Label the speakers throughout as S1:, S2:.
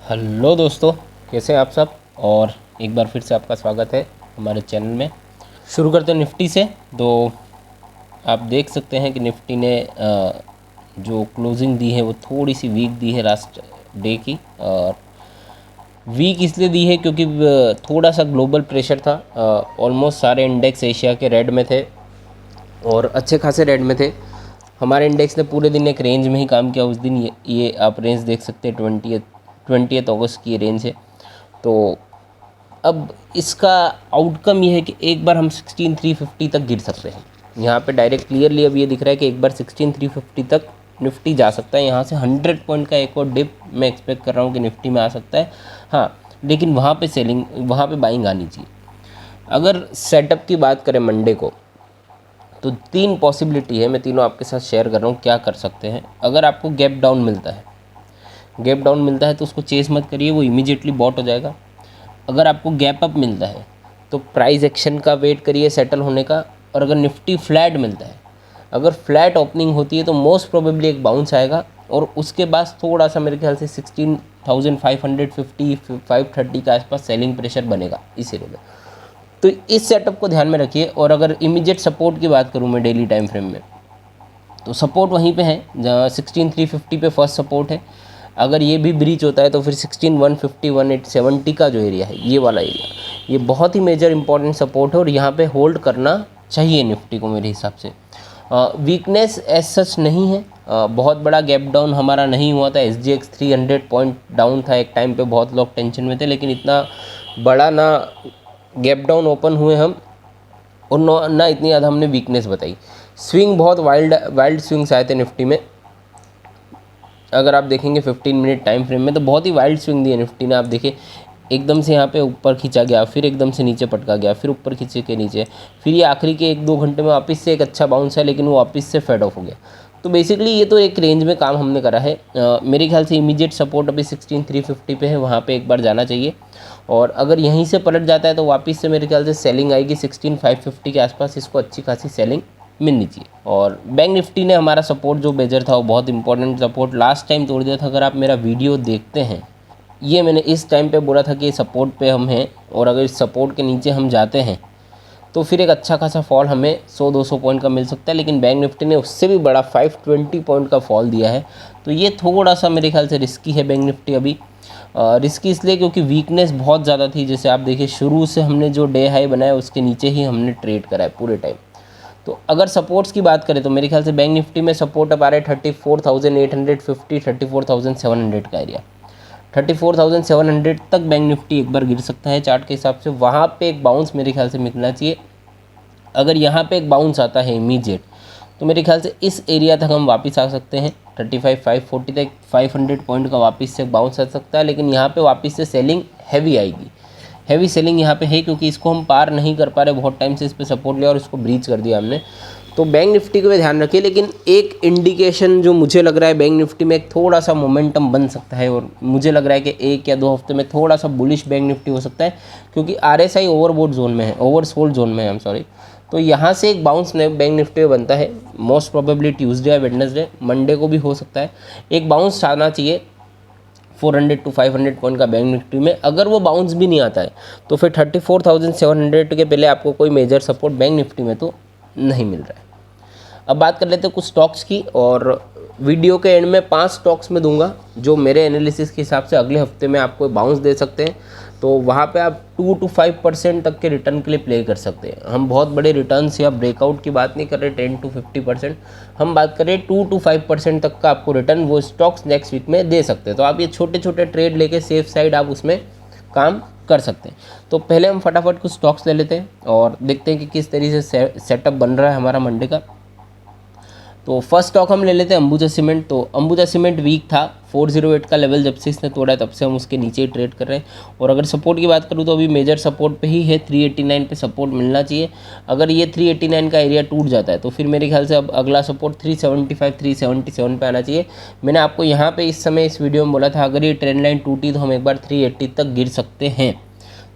S1: Hello दोस्तों, कैसे हैं आप सब। और एक बार फिर से आपका स्वागत है हमारे चैनल में। शुरू करते हैं निफ्टी से। तो आप देख सकते हैं कि निफ्टी ने जो क्लोजिंग दी है वो थोड़ी सी वीक दी है लास्ट डे की। और वीक इसलिए दी है क्योंकि थोड़ा सा ग्लोबल प्रेशर था। ऑलमोस्ट सारे इंडेक्स एशिया के रेड में थे और अच्छे खासे रेड में थे। हमारे इंडेक्स ने पूरे दिन एक रेंज में ही काम किया उस दिन। ये आप रेंज देख सकते हैं, 20 अगस्त की ये रेंज है। तो अब इसका आउटकम ये है कि एक बार हम 16,350 तक गिर सकते हैं। यहाँ पे डायरेक्ट क्लियरली अब ये दिख रहा है कि एक बार 16,350 तक निफ्टी जा सकता है। यहाँ से 100 पॉइंट का एक और डिप मैं एक्सपेक्ट कर रहा हूँ कि निफ्टी में आ सकता है। हाँ, लेकिन वहाँ पे सेलिंग, वहाँ पे बाइंग आनी चाहिए। अगर सेटअप की बात करें मंडे को, तो 3 पॉसिबिलिटी है, मैं तीनों आपके साथ शेयर कर रहा हूँ क्या कर सकते हैं। अगर आपको गैप डाउन मिलता है, तो उसको चेस मत करिए, वो इमीडिएटली बॉट हो जाएगा। अगर आपको गैप अप मिलता है तो प्राइस एक्शन का वेट करिए सेटल होने का। और अगर निफ्टी फ्लैट मिलता है, अगर फ्लैट ओपनिंग होती है तो मोस्ट प्रोबेबली एक बाउंस आएगा और उसके बाद थोड़ा सा मेरे ख्याल से 16,550 530 के आसपास सेलिंग प्रेशर बनेगा इस एरिया में। तो इस सेटअप को ध्यान में रखिए। और अगर इमीडिएट सपोर्ट की बात करूँ मैं डेली टाइम फ्रेम में, तो सपोर्ट वहीं पे है जहाँ 16,350 पे फर्स्ट सपोर्ट है। अगर ये भी ब्रीच होता है तो फिर 16,150 1870 का जो एरिया है, ये वाला एरिया, ये बहुत ही मेजर इंपॉर्टेंट सपोर्ट है और यहाँ पे होल्ड करना चाहिए निफ्टी को मेरे हिसाब से। वीकनेस एज सच नहीं है। बहुत बड़ा गैप डाउन हमारा नहीं हुआ था। SGX 300 पॉइंट डाउन था एक टाइम पे, बहुत लोग टेंशन में थे, लेकिन इतना बड़ा ना गैप डाउन ओपन हुए हम, और ना इतनी ज़्यादा हमने वीकनेस बताई। स्विंग बहुत वाइल्ड स्विंग्स आए थे निफ्टी में। अगर आप देखेंगे 15 मिनट टाइम फ्रेम में तो बहुत ही वाइल्ड स्विंग दी है निफ्टी ने। आप देखिए, एकदम से यहाँ पे ऊपर खींचा गया, फिर एकदम से नीचे पटका गया, फिर ऊपर खींचे के नीचे, फिर ये आखिरी के 1-2 घंटे में वापस से एक अच्छा बाउंस है, लेकिन वो वापस से फेड ऑफ हो गया। तो बेसिकली ये तो एक रेंज में काम हमने करा है। मेरे ख्याल से इमीडिएट सपोर्ट अभी 16,350 पे है, वहाँ पे एक बार जाना चाहिए। और अगर यहीं से पलट जाता है तो वापस से मेरे ख्याल से सेलिंग आएगी 16,550 के आसपास। इसको अच्छी खासी सेलिंग मिलनी चाहिए। और बैंक निफ्टी ने हमारा सपोर्ट जो मेजर था वो बहुत इंपॉर्टेंट सपोर्ट लास्ट टाइम तोड़ दिया था। अगर आप मेरा वीडियो देखते हैं, ये मैंने इस टाइम पे बोला था कि सपोर्ट पे हम हैं, और अगर इस सपोर्ट के नीचे हम जाते हैं तो फिर एक अच्छा खासा फॉल हमें 100-200 पॉइंट का मिल सकता है। लेकिन बैंक निफ्टी ने उससे भी बड़ा 520 पॉइंट का फॉल दिया है। तो ये थोड़ा सा मेरे ख्याल से रिस्की है बैंक निफ्टी अभी। रिस्की इसलिए क्योंकि वीकनेस बहुत ज़्यादा थी। जैसे आप देखिए, शुरू से हमने जो डे हाई बनाया उसके नीचे ही हमने ट्रेड करा है पूरे टाइम। तो अगर सपोर्ट्स की बात करें तो मेरे ख्याल से बैंक निफ्टी में सपोर्ट अब आ रहा है 34,850 34,700 का एरिया। 34,700 तक बैंक निफ्टी एक बार गिर सकता है चार्ट के हिसाब से। वहाँ पे एक बाउंस मेरे ख्याल से मिलना चाहिए। अगर यहाँ पे एक बाउंस आता है इमीडिएट, तो मेरे ख्याल से इस एरिया तक हम वापस आ सकते हैं। 35,540 तक 500 पॉइंट का वापस से बाउंस आ सकता है। लेकिन यहाँ पे वापस से सेलिंग हैवी आएगी। हैवी सेलिंग यहाँ पे है क्योंकि इसको हम पार नहीं कर पा रहे, बहुत टाइम से इस पर सपोर्ट लिया और इसको ब्रीच कर दिया हमने। तो बैंक निफ्टी को भी ध्यान रखिए। लेकिन एक इंडिकेशन जो मुझे लग रहा है, बैंक निफ्टी में एक थोड़ा सा मोमेंटम बन सकता है, और मुझे लग रहा है कि 1 या 2 हफ्ते में थोड़ा सा बुलिश बैंक निफ्टी हो सकता है, क्योंकि RSI ओवरबोट जोन में है, ओवरसोल्ड जोन में है, I'm सॉरी। तो यहाँ से एक बाउंस बैंक निफ्टी में बनता है, मोस्ट प्रोबेबली ट्यूसडे या वेडनेसडे, मंडे को भी हो सकता है। एक बाउंस आना चाहिए 400 to 500 पॉइंट का बैंक निफ्टी में। अगर वो बाउंस भी नहीं आता है तो फिर 34,700 के पहले आपको कोई मेजर सपोर्ट बैंक निफ्टी में तो नहीं मिल रहा है। अब बात कर लेते हैं कुछ स्टॉक्स की, और वीडियो के एंड में 5 स्टॉक्स में दूंगा जो मेरे एनालिसिस के हिसाब से अगले हफ्ते में आपको बाउंस दे सकते हैं। तो वहाँ पे आप 2 to 5% तक के रिटर्न के लिए प्ले कर सकते हैं। हम बहुत बड़े रिटर्न्स या ब्रेकआउट की बात नहीं कर रहे 10 to 50%, हम बात कर रहे हैं 2 to 5% तक का आपको रिटर्न वो स्टॉक्स नेक्स्ट वीक में दे सकते हैं। तो आप ये छोटे छोटे ट्रेड लेके सेफ साइड आप उसमें काम कर सकते हैं। तो पहले हम फटाफट कुछ स्टॉक्स ले लेते हैं और देखते हैं कि किस तरीके से सेटअप बन रहा है हमारा मंडे का। तो फर्स्ट स्टॉक हम ले लेते हैं अंबुजा सीमेंट। तो अंबुजा सीमेंट वीक था, 408 का लेवल जब से इसने तोड़ा है तब से हम उसके नीचे ही ट्रेड कर रहे हैं। और अगर सपोर्ट की बात करूँ तो अभी मेजर सपोर्ट पे ही है, 389 पे सपोर्ट मिलना चाहिए। अगर ये 389 का एरिया टूट जाता है तो फिर मेरे ख्याल से अब अगला सपोर्ट 375 377 पे आना चाहिए। मैंने आपको यहाँ पे इस समय इस वीडियो में बोला था अगर ये ट्रेंड लाइन टूटी तो हम एक बार 380 तक गिर सकते हैं।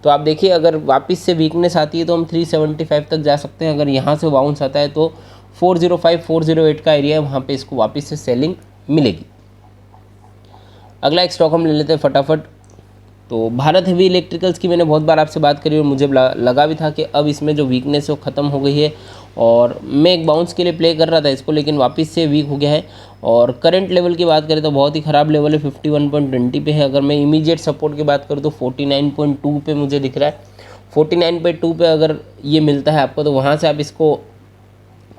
S1: तो आप देखिए, अगर वापस से वीकनेस आती है तो हम 375 तक जा सकते हैं। अगर यहाँ से बाउंस आता है तो 405 408 का एरिया है, वहाँ पे इसको वापस से सेलिंग मिलेगी। अगला एक स्टॉक हम ले लेते हैं फटाफट, तो भारत हेवी इलेक्ट्रिकल्स की मैंने बहुत बार आपसे बात करी और मुझे लगा भी था कि अब इसमें जो वीकनेस है वो ख़त्म हो गई है, और मैं एक बाउंस के लिए प्ले कर रहा था इसको, लेकिन वापस से वीक हो गया है। और करंट लेवल की बात करें तो बहुत ही ख़राब लेवल है, 51.20 पे है। अगर मैं इमीडिएट सपोर्ट की बात करूँ तो 49.2 पे मुझे दिख रहा है। 49.2 पे अगर ये मिलता है आपको तो वहाँ से आप इसको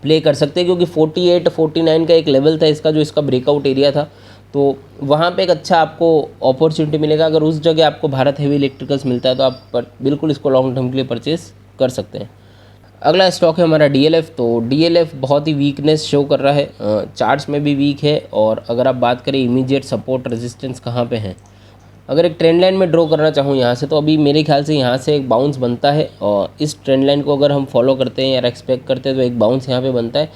S1: प्ले कर सकते हैं, क्योंकि 48 49 का एक लेवल था इसका, जो इसका ब्रेकआउट एरिया था, तो वहाँ पे एक अच्छा आपको अपॉर्चुनिटी मिलेगा। अगर उस जगह आपको भारत हेवी इलेक्ट्रिकल्स मिलता है तो आप बिल्कुल इसको लॉन्ग टर्म के लिए परचेज कर सकते हैं। अगला स्टॉक है हमारा DLF। तो DLF बहुत ही वीकनेस शो कर रहा है, चार्ट्स में भी वीक है। और अगर आप बात करें इमीडिएट सपोर्ट रेजिस्टेंस कहाँ पे है, अगर एक ट्रेंड लाइन में ड्रॉ करना चाहूँ यहाँ से, तो अभी मेरे ख्याल से यहाँ से एक बाउंस बनता है, और इस ट्रेंड लाइन को अगर हम फॉलो करते हैं या एक्सपेक्ट करते हैं तो एक बाउंस यहाँ पे बनता है।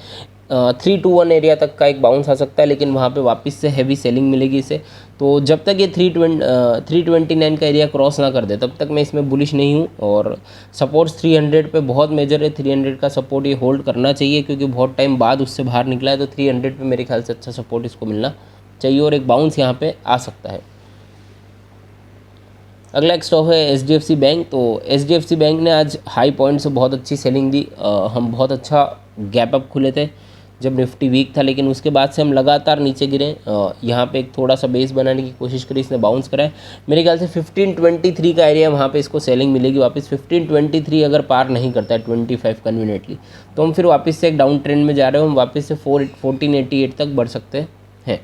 S1: 321 एरिया तक का एक बाउंस आ सकता है, लेकिन वहाँ पे वापस से हैवी सेलिंग मिलेगी इसे। तो जब तक ये 329 का एरिया क्रॉस ना कर दे तब तक मैं इसमें बुलिश नहीं हूँ। और सपोर्ट्स 300 पे बहुत मेजर है, 300 का सपोर्ट ये होल्ड करना चाहिए, क्योंकि बहुत टाइम बाद उससे बाहर निकला है। तो 300 पे मेरे ख्याल से अच्छा सपोर्ट इसको मिलना चाहिए और एक बाउंस यहाँ पर आ सकता है। अगला एक स्टॉक है HDFC बैंक। तो HDFC बैंक ने आज हाई पॉइंट से बहुत अच्छी सेलिंग दी। हम बहुत अच्छा गैप अप खुले थे जब निफ्टी वीक था, लेकिन उसके बाद से हम लगातार नीचे गिरे। यहाँ पे एक थोड़ा सा बेस बनाने की कोशिश करी, इसने बाउंस करा है। मेरे ख्याल से 1523 का एरिया, वहाँ पे इसको सेलिंग मिलेगी वापस। 1523 अगर पार नहीं करता है 25 कन्वीनियंटली, तो हम फिर वापस से एक डाउन ट्रेंड में जा रहे हो, हम वापस से 1488 तक बढ़ सकते हैं।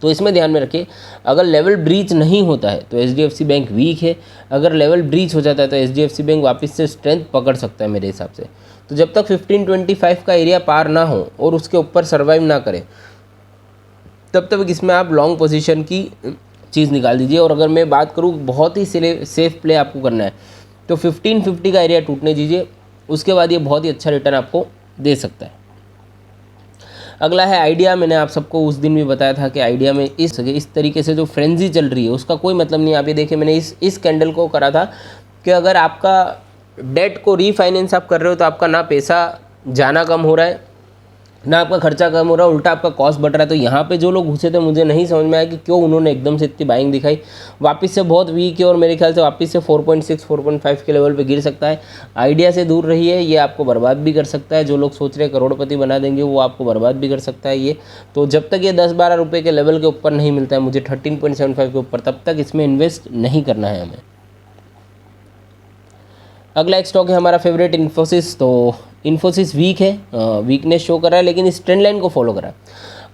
S1: तो इसमें ध्यान में रखिए, अगर लेवल ब्रीच नहीं होता है तो HDFC बैंक वीक है। अगर लेवल ब्रीच हो जाता है तो HDFC बैंक वापस से स्ट्रेंथ पकड़ सकता है मेरे हिसाब से। तो जब तक 1525 का एरिया पार ना हो और उसके ऊपर सर्वाइव ना करे, तब तक इसमें आप लॉन्ग पोजीशन की चीज़ निकाल दीजिए। और अगर मैं बात करूँ बहुत ही सेफ प्ले आपको करना है तो 1550 का एरिया टूटने दीजिए, उसके बाद ये बहुत ही अच्छा रिटर्न आपको दे सकता है। अगला है आइडिया। मैंने आप सबको उस दिन भी बताया था कि आइडिया में इस तरीके से जो फ्रेंजी चल रही है उसका कोई मतलब नहीं। आप ये देखिए, मैंने इस कैंडल को करा था कि अगर आपका डेट को रीफाइनेंस आप कर रहे हो तो आपका ना पैसा जाना कम हो रहा है, ना आपका खर्चा कम हो रहा है, उल्टा आपका कॉस्ट बढ़ रहा है। तो यहाँ पे जो लोग घुसे थे, मुझे नहीं समझ में आया कि क्यों उन्होंने एकदम से इतनी बाइंग दिखाई। वापस से बहुत वीक है और मेरे ख्याल से वापस से 4.6 4.5 के लेवल पे गिर सकता है। आइडिया से दूर रही है, ये आपको बर्बाद भी कर सकता है। जो लोग सोच रहे करोड़पति बना देंगे वो आपको बर्बाद भी कर सकता है ये। तो जब तक ये 10-12 रुपये के लेवल के ऊपर नहीं मिलता है मुझे 13.75 के ऊपर, तब तक इसमें इन्वेस्ट नहीं करना है हमें। अगला एक स्टॉक है हमारा फेवरेट इन्फोसिस। तो इन्फोसिस वीक है, वीकनेस शो कर रहा है, लेकिन इस ट्रेंड लाइन को फॉलो कर रहा है।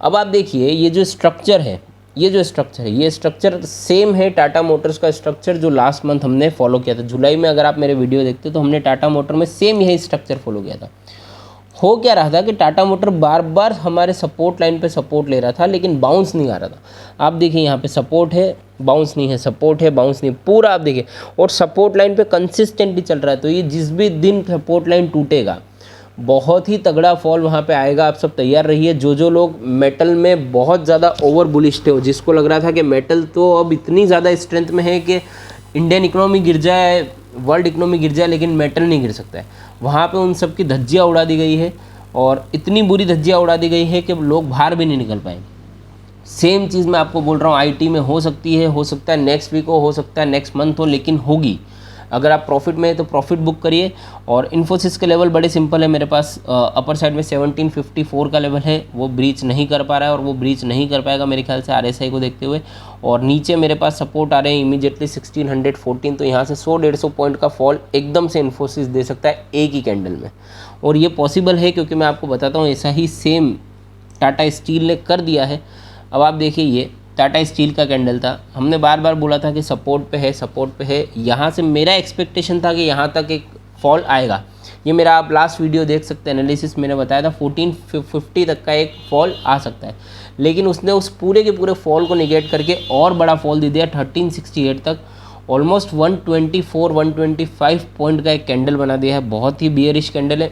S1: अब आप देखिए, ये जो स्ट्रक्चर है ये स्ट्रक्चर सेम है टाटा मोटर्स का स्ट्रक्चर जो लास्ट मंथ हमने फॉलो किया था जुलाई में। अगर आप मेरे वीडियो देखते तो हमने टाटा मोटर में सेम यही स्ट्रक्चर फॉलो किया था। हो क्या रहा था कि टाटा मोटर बार बार हमारे सपोर्ट लाइन पे सपोर्ट ले रहा था, लेकिन बाउंस नहीं आ रहा था। आप देखिए, यहाँ पे सपोर्ट है, बाउंस नहीं है, सपोर्ट है, बाउंस नहीं, पूरा आप देखिए, और सपोर्ट लाइन पे कंसिस्टेंटली चल रहा है। तो ये जिस भी दिन सपोर्ट लाइन टूटेगा बहुत ही तगड़ा फॉल वहाँ पे आएगा। आप सब तैयार रहिए। जो लोग मेटल में बहुत ज़्यादा ओवर बुलिश थे, जिसको लग रहा था कि मेटल तो अब इतनी ज़्यादा स्ट्रेंथ में है कि इंडियन इकोनॉमी गिर जाए, वर्ल्ड इकोनॉमी गिर जाए, लेकिन मेटल नहीं गिर सकता है, वहाँ पे उन सब की धज्जियाँ उड़ा दी गई है। और इतनी बुरी धज्जियाँ उड़ा दी गई है कि लोग बाहर भी नहीं निकल पाएंगे। सेम चीज़ मैं आपको बोल रहा हूँ, IT में हो सकती है, हो सकता है नेक्स्ट वीक हो सकता है नेक्स्ट मंथ हो, लेकिन होगी। अगर आप प्रॉफिट में है तो प्रॉफिट बुक करिए। और इन्फोसिस के लेवल बड़े सिंपल है मेरे पास। अपर साइड में 1754 का लेवल है, वो ब्रीच नहीं कर पा रहा है और वो ब्रीच नहीं कर पाएगा मेरे ख्याल से RSI को देखते हुए। और नीचे मेरे पास सपोर्ट आ रहे हैं इमीडिएटली 1614। तो यहाँ से 100-150 पॉइंट का फॉल एकदम से इन्फोसिस दे सकता है एक ही कैंडल में। और ये पॉसिबल है क्योंकि मैं आपको बताता हूँ, ऐसा ही सेम टाटा स्टील ने कर दिया है। अब आप देखिए, ये टाटा स्टील का कैंडल था, हमने बार बार बोला था कि सपोर्ट पे है, सपोर्ट पे है। यहाँ से मेरा एक्सपेक्टेशन था कि यहाँ तक एक फॉल आएगा। ये मेरा आप लास्ट वीडियो देख सकते हैं, एनालिसिस मैंने बताया था 1450 तक का एक फॉल आ सकता है, लेकिन उसने उस पूरे के पूरे फॉल को निगेट करके और बड़ा फॉल दे दिया 1368 तक। ऑलमोस्ट 124-125 पॉइंट का एक कैंडल बना दिया है, बहुत ही बियरिश कैंडल है।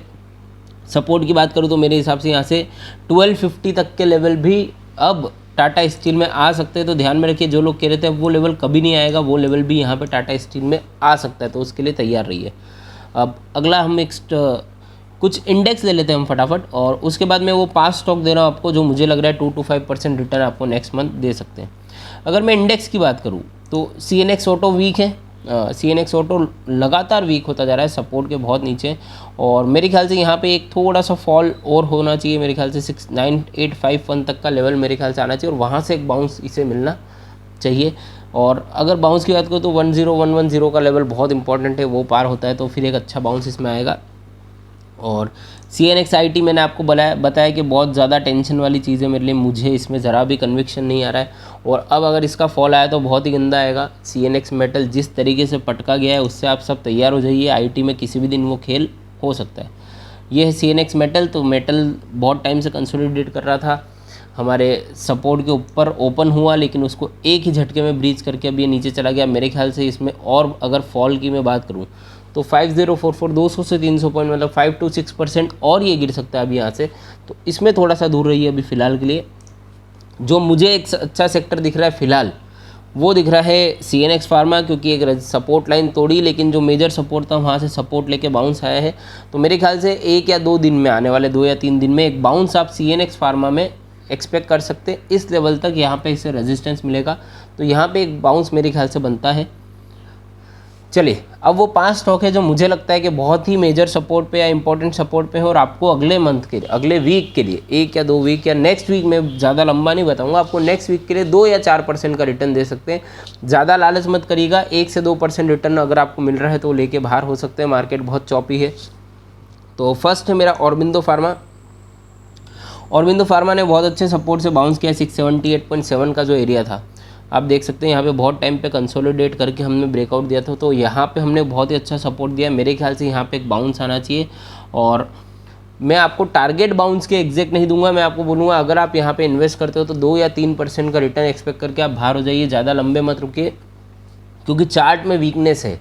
S1: सपोर्ट की बात करूँ तो मेरे हिसाब से यहाँ से 1250 तक के लेवल भी अब टाटा स्टील में आ सकते हैं। तो ध्यान में रखिए, जो लोग कह रहे थे वो लेवल कभी नहीं आएगा, वो लेवल भी यहाँ पे टाटा स्टील में आ सकता है, तो उसके लिए तैयार रहिए। अब अगला हम कुछ इंडेक्स ले लेते हैं हम फटाफट, और उसके बाद मैं वो 5 स्टॉक दे रहा हूँ आपको जो मुझे लग रहा है 2 to 5% रिटर्न आपको नेक्स्ट मंथ दे सकते हैं। अगर मैं इंडेक्स की बात करूँ तो CNX ऑटो वीक है, CNX ऑटो लगातार वीक होता जा रहा है, सपोर्ट के बहुत नीचे, और मेरे ख्याल से यहाँ पे एक थोड़ा सा फॉल और होना चाहिए, मेरे ख्याल से 69851 तक का लेवल मेरे ख्याल से आना चाहिए और वहाँ से एक बाउंस इसे मिलना चाहिए। और अगर बाउंस की बात करूँ तो 10110 का लेवल बहुत इंपॉर्टेंट है, वो पार होता है तो फिर एक अच्छा बाउंस इसमें आएगा। और CNX IT मैंने आपको बताया कि बहुत ज़्यादा टेंशन वाली चीज़ है मेरे लिए, मुझे इसमें ज़रा भी कन्विक्शन नहीं आ रहा है, और अब अगर इसका फॉल आया तो बहुत ही गंदा आएगा। CNX मेटल जिस तरीके से पटका गया है उससे आप सब तैयार हो जाइए, IT में किसी भी दिन वो खेल हो सकता है। ये है CNX मेटल। तो मेटल बहुत टाइम से कंसोलिडेट कर रहा था, हमारे सपोर्ट के ऊपर ओपन हुआ, लेकिन उसको एक ही झटके में ब्रीच करके अब ये नीचे चला गया। मेरे ख्याल से इसमें और अगर फॉल की मैं बात करूँ तो 5044 200 से 300 पॉइंट, मतलब 5 to 6% और ये गिर सकता है अभी यहाँ से, तो इसमें थोड़ा सा दूर रहिए अभी फ़िलहाल के लिए। जो मुझे एक अच्छा सेक्टर दिख रहा है फ़िलहाल वो दिख रहा है CNX फार्मा, क्योंकि एक सपोर्ट लाइन तोड़ी, लेकिन जो मेजर सपोर्ट था वहाँ से सपोर्ट लेके बाउंस आया है। तो मेरे ख्याल से 1 या 2 दिन में, आने वाले 2 या 3 दिन में एक बाउंस आप CNX फार्मा में एक्सपेक्ट कर सकते हैं। इस लेवल तक यहाँ पे इसे रेजिस्टेंस मिलेगा, तो यहाँ पे एक बाउंस मेरे ख्याल से बनता है। चलिए, अब वो 5 स्टॉक है जो मुझे लगता है कि बहुत ही मेजर सपोर्ट पे या इंपॉर्टेंट सपोर्ट पे है, और आपको अगले मंथ के लिए, अगले वीक के लिए, 1 या 2 वीक या नेक्स्ट वीक में, ज़्यादा लंबा नहीं बताऊंगा आपको, नेक्स्ट वीक के लिए 2 या 4% का रिटर्न दे सकते हैं। ज़्यादा लालच मत करिएगा, 1 से 2% रिटर्न अगर आपको मिल रहा है तो लेके बाहर हो सकते हैं, मार्केट बहुत चौपी है। तो फर्स्ट है मेरा औरबिंदो फार्मा। औरबिंदो फार्मा ने बहुत अच्छे सपोर्ट से बाउंस किया, 678.7 का जो एरिया था आप देख सकते हैं। यहाँ पे बहुत टाइम पे कंसोलिडेट करके हमने ब्रेकआउट दिया था, तो यहाँ पे हमने बहुत ही अच्छा सपोर्ट दिया। मेरे ख्याल से यहाँ पे एक बाउंस आना चाहिए, और मैं आपको टारगेट बाउंस के एग्जैक्ट नहीं दूंगा, मैं आपको बोलूँगा अगर आप यहाँ पे इन्वेस्ट करते हो तो 2 या 3% का रिटर्न एक्सपेक्ट करके आप बाहर हो जाइए, ज़्यादा लंबे मत रुकिए, क्योंकि चार्ट में वीकनेस है।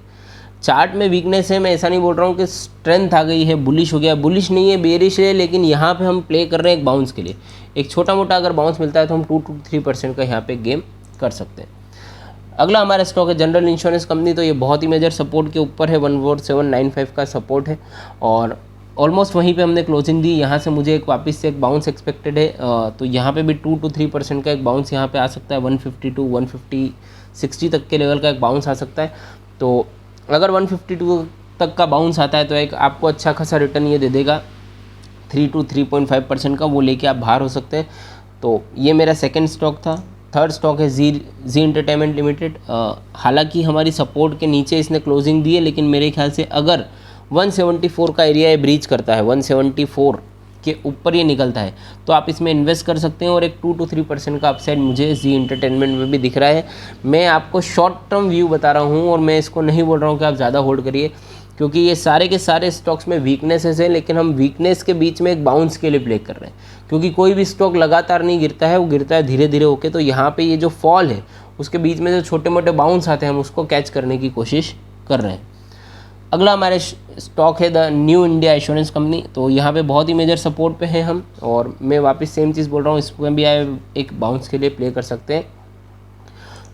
S1: चार्ट में वीकनेस है, मैं ऐसा नहीं बोल रहा हूँ कि स्ट्रेंथ आ गई है, बुलिश हो गया, बुलिश नहीं है, बेरिश है, लेकिन यहाँ पे हम प्ले कर रहे हैं एक बाउंस के लिए। एक छोटा मोटा अगर बाउंस मिलता है तो हम 2 to 3% का यहाँ पे गेम कर सकते हैं। अगला हमारा स्टॉक है जनरल इंश्योरेंस कंपनी। तो ये बहुत ही मेजर सपोर्ट के ऊपर है, 14795 का सपोर्ट है, और ऑलमोस्ट वहीं पे हमने क्लोजिंग दी। यहाँ से मुझे एक वापस से एक बाउंस एक्सपेक्टेड है, तो यहाँ पे भी 2 to 3% का एक बाउंस यहाँ पे आ सकता है, 152 150 60 तक के लेवल का एक बाउंस आ सकता है। तो अगर 152 तक का बाउंस आता है तो एक आपको अच्छा खासा रिटर्न ये दे देगा, 3 to 3.5% का, वो लेके आप बाहर हो सकते हैं। तो ये मेरा सेकंड स्टॉक था। थर्ड स्टॉक है जी एंटरटेनमेंट लिमिटेड। हालांकि हमारी सपोर्ट के नीचे इसने क्लोजिंग दी है, लेकिन मेरे ख्याल से अगर 174 का एरिया ये ब्रीच करता है, 174 के ऊपर ये निकलता है, तो आप इसमें इन्वेस्ट कर सकते हैं, और एक 2 to 3% का अपसाइड मुझे जी एंटरटेनमेंट में भी दिख रहा है। मैं आपको शॉर्ट टर्म व्यू बता रहा हूँ, और मैं इसको नहीं बोल रहा हूँ कि आप ज़्यादा होल्ड करिए, क्योंकि ये सारे के सारे स्टॉक्स में वीकनेसेस हैं, लेकिन हम वीकनेस के बीच में एक बाउंस के लिए प्ले कर रहे हैं, क्योंकि कोई भी स्टॉक लगातार नहीं गिरता है, वो गिरता है धीरे धीरे होके। तो यहाँ पे ये जो फॉल है उसके बीच में जो छोटे मोटे बाउंस आते हैं हम उसको कैच करने की कोशिश कर रहे हैं। अगला हमारे स्टॉक है the new India assurance company. तो यहाँ पे बहुत ही मेजर सपोर्ट पे हैं हम, और मैं वापस सेम चीज़ बोल रहा हूँ, इसमें भी एक बाउंस के लिए प्ले कर सकते हैं।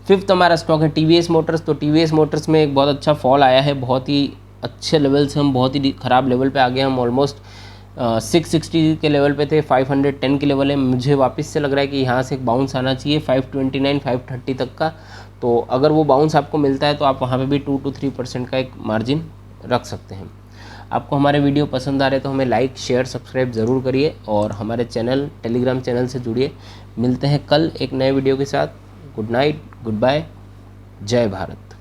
S1: फिफ्थ हमारा स्टॉक है TVS मोटर्स। तो TVS मोटर्स में एक बहुत अच्छा फॉल आया है, बहुत ही अच्छे लेवल से हम बहुत ही ख़राब लेवल पे आ गए। हम ऑलमोस्ट 660 के लेवल पे थे, 510 के लेवल है। मुझे वापस से लग रहा है कि यहाँ से एक बाउंस आना चाहिए 529 530 तक का। तो अगर वो बाउंस आपको मिलता है तो आप वहाँ पे भी 2 to 3% का एक मार्जिन रख सकते हैं। आपको हमारे वीडियो पसंद आ रहे तो हमें लाइक शेयर सब्सक्राइब ज़रूर करिए, और हमारे चैनल टेलीग्राम चैनल से जुड़िए। मिलते हैं कल एक नए वीडियो के साथ। गुड नाइट, गुड बाय, जय भारत।